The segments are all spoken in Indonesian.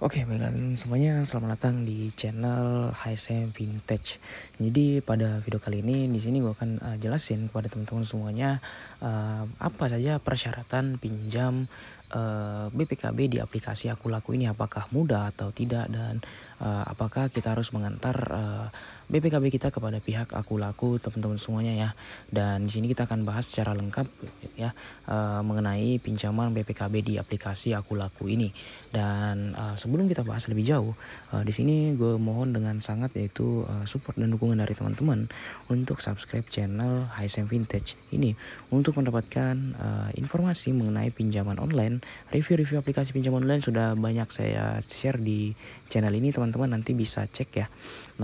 Oke, baiklah semuanya, selamat datang di channel HSM Vintage. Jadi pada video kali ini di sini gue akan jelasin kepada teman-teman semuanya apa saja persyaratan pinjam BPKB di aplikasi Aku Laku ini, apakah mudah atau tidak, dan apakah kita harus mengantar BPKB kita kepada pihak Aku Laku, teman-teman semuanya ya. Dan di sini kita akan bahas secara lengkap ya mengenai pinjaman BPKB di aplikasi Aku Laku ini. Dan sebelum kita bahas lebih jauh, di sini gue mohon dengan sangat yaitu support dan dukungan dari teman-teman untuk subscribe channel HSM Vintage ini untuk mendapatkan informasi mengenai pinjaman online. Review-review aplikasi pinjaman online sudah banyak saya share di channel ini, teman-teman nanti bisa cek ya.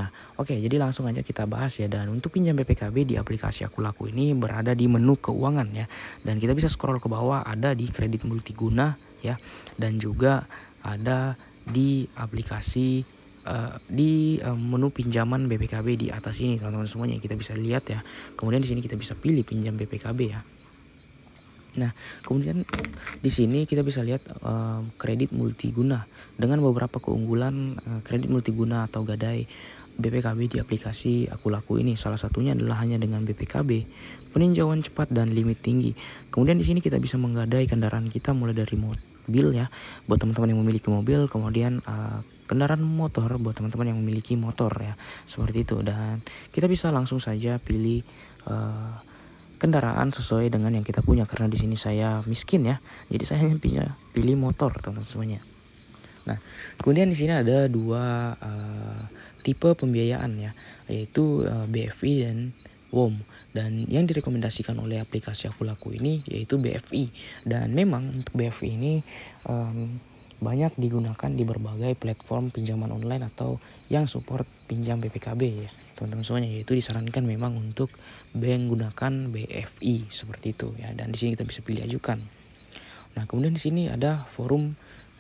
Nah, oke, jadi langsung aja kita bahas ya. Dan untuk pinjam BPKB di aplikasi Aku Laku ini berada di menu keuangan ya. Dan kita bisa scroll ke bawah, ada di kredit multiguna ya. Dan juga ada di aplikasi di menu pinjaman BPKB di atas ini, teman-teman semuanya, kita bisa lihat ya. Kemudian di sini kita bisa pilih pinjam BPKB ya. Nah, kemudian di sini kita bisa lihat kredit multiguna dengan beberapa keunggulan kredit multiguna atau gadai BPKB di aplikasi Aku Laku ini. Salah satunya adalah hanya dengan BPKB, peninjauan cepat dan limit tinggi. Kemudian di sini kita bisa menggadai kendaraan kita mulai dari mobil ya, buat teman-teman yang memiliki mobil, kemudian kendaraan motor buat teman-teman yang memiliki motor ya, seperti itu. Dan kita bisa langsung saja pilih kendaraan sesuai dengan yang kita punya, karena di sini saya miskin ya, jadi saya hanya pilih motor, teman-teman semuanya. Nah, kemudian di sini ada dua tipe pembiayaan ya, yaitu BFI dan WOM. Dan yang direkomendasikan oleh aplikasi Aku Laku ini yaitu BFI. Dan memang untuk BFI ini banyak digunakan di berbagai platform pinjaman online atau yang support pinjam BPKB ya, teman-teman semuanya, yaitu disarankan memang untuk bank gunakan BFI seperti itu ya. Dan di sini kita bisa pilih ajukan. Nah, kemudian di sini ada forum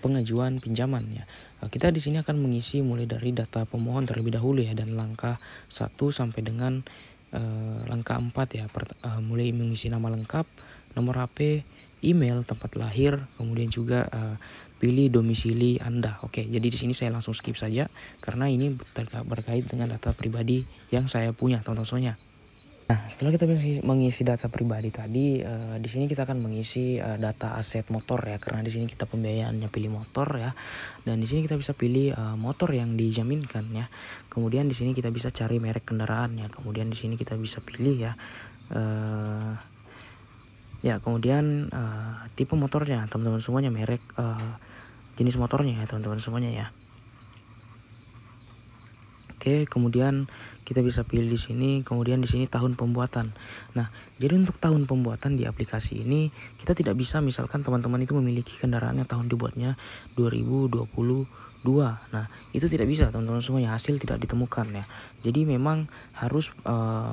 pengajuan pinjaman ya. Kita di sini akan mengisi mulai dari data pemohon terlebih dahulu ya, dan langkah 1 sampai dengan langkah 4 ya. Mulai mengisi nama lengkap, nomor HP, email, tempat lahir, kemudian juga pilih domisili Anda. Oke, jadi di sini saya langsung skip saja karena ini berkait dengan data pribadi yang saya punya, teman-teman semuanya. Nah, setelah kita mengisi data pribadi tadi, di sini kita akan mengisi data aset motor ya, karena di sini kita pembiayaannya pilih motor ya. Dan di sini kita bisa pilih motor yang dijaminkan ya. Kemudian di sini kita bisa cari merek kendaraan ya. Kemudian di sini kita bisa pilih ya. Kemudian tipe motornya, teman-teman semuanya, merek jenis motornya ya, teman-teman semuanya ya. Oke, kemudian kita bisa pilih di sini, kemudian di sini tahun pembuatan. Nah, jadi untuk tahun pembuatan di aplikasi ini kita tidak bisa, misalkan teman-teman itu memiliki kendaraan yang tahun dibuatnya 2022. Nah, itu tidak bisa, teman-teman semuanya, hasil tidak ditemukan ya. Jadi memang harus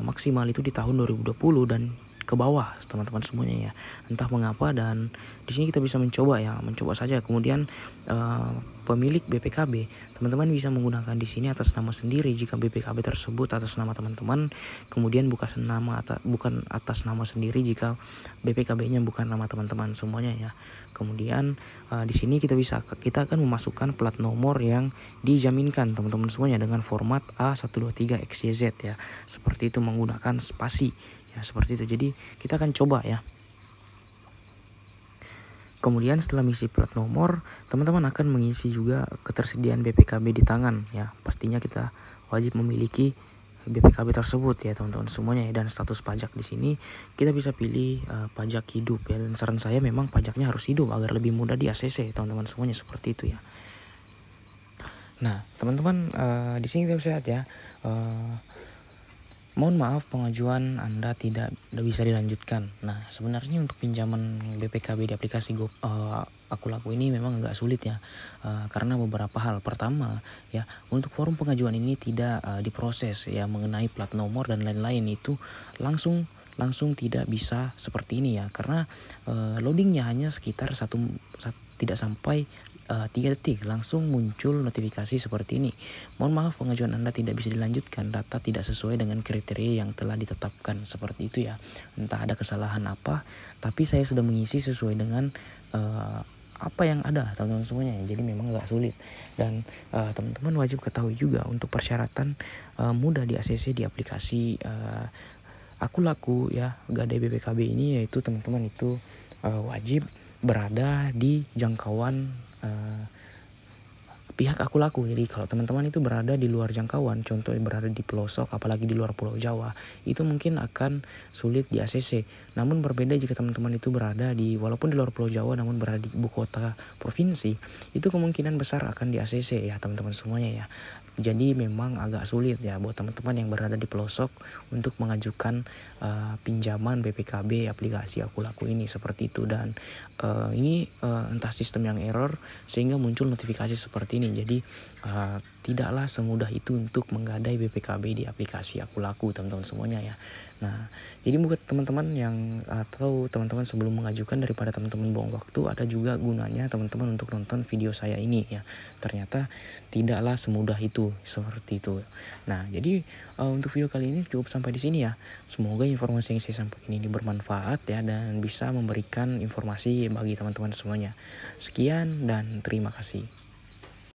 maksimal itu di tahun 2020 dan ke bawah, teman-teman semuanya ya. Entah mengapa, dan di sini kita bisa mencoba saja. Kemudian pemilik BPKB, teman-teman bisa menggunakan di sini atas nama sendiri jika BPKB tersebut atas nama teman-teman, kemudian bukan atas nama sendiri jika BPKB-nya bukan nama teman-teman semuanya ya. Kemudian di sini kita akan memasukkan plat nomor yang dijaminkan, teman-teman semuanya, dengan format A123XYZ ya. Seperti itu, menggunakan spasi ya, seperti itu. Jadi kita akan coba ya. Kemudian setelah mengisi plat nomor, teman-teman akan mengisi juga ketersediaan BPKB di tangan ya. Pastinya kita wajib memiliki BPKB tersebut ya, teman-teman semuanya ya. Dan status pajak di sini kita bisa pilih pajak hidup ya. Dan saran saya memang pajaknya harus hidup agar lebih mudah di ACC, teman-teman semuanya, seperti itu ya. Nah, teman-teman di sini kita bisa lihat ya. Mohon maaf, pengajuan Anda tidak bisa dilanjutkan. Nah, sebenarnya untuk pinjaman BPKB di aplikasi Aku Laku ini memang agak sulit ya, karena beberapa hal. Pertama ya, untuk forum pengajuan ini tidak diproses ya, mengenai plat nomor dan lain-lain itu langsung tidak bisa seperti ini ya, karena loadingnya hanya sekitar tidak sampai 3 detik langsung muncul notifikasi seperti ini. Mohon maaf, pengajuan Anda tidak bisa dilanjutkan, data tidak sesuai dengan kriteria yang telah ditetapkan, seperti itu ya. Entah ada kesalahan apa, tapi saya sudah mengisi sesuai dengan apa yang ada teman-teman semuanya. Jadi memang agak sulit, dan teman-teman wajib ketahui juga untuk persyaratan mudah di ACC di aplikasi Aku Laku ya, Gadai BPKB ini, yaitu teman-teman itu wajib berada di jangkauan pihak Aku Laku. Jadi kalau teman-teman itu berada di luar jangkauan, contohnya berada di pelosok, apalagi di luar Pulau Jawa, itu mungkin akan sulit di ACC. Namun berbeda jika teman-teman itu berada di, walaupun di luar Pulau Jawa namun berada di ibu kota provinsi, itu kemungkinan besar akan di ACC ya teman-teman semuanya ya. Jadi memang agak sulit ya buat teman-teman yang berada di pelosok untuk mengajukan pinjaman BPKB aplikasi Aku Laku ini, seperti itu. Dan ini entah sistem yang error sehingga muncul notifikasi seperti ini. Jadi tidaklah semudah itu untuk menggadai BPKB di aplikasi Aku Laku teman-teman semuanya ya. Nah, jadi buat teman-teman yang atau teman-teman sebelum mengajukan, daripada teman-teman buang waktu, ada juga gunanya teman-teman untuk nonton video saya ini ya. Ternyata tidaklah semudah itu, seperti itu. Nah, jadi untuk video kali ini cukup sampai di sini ya. Semoga informasi yang saya sampaikan ini bermanfaat ya, dan bisa memberikan informasi bagi teman-teman semuanya. Sekian dan terima kasih.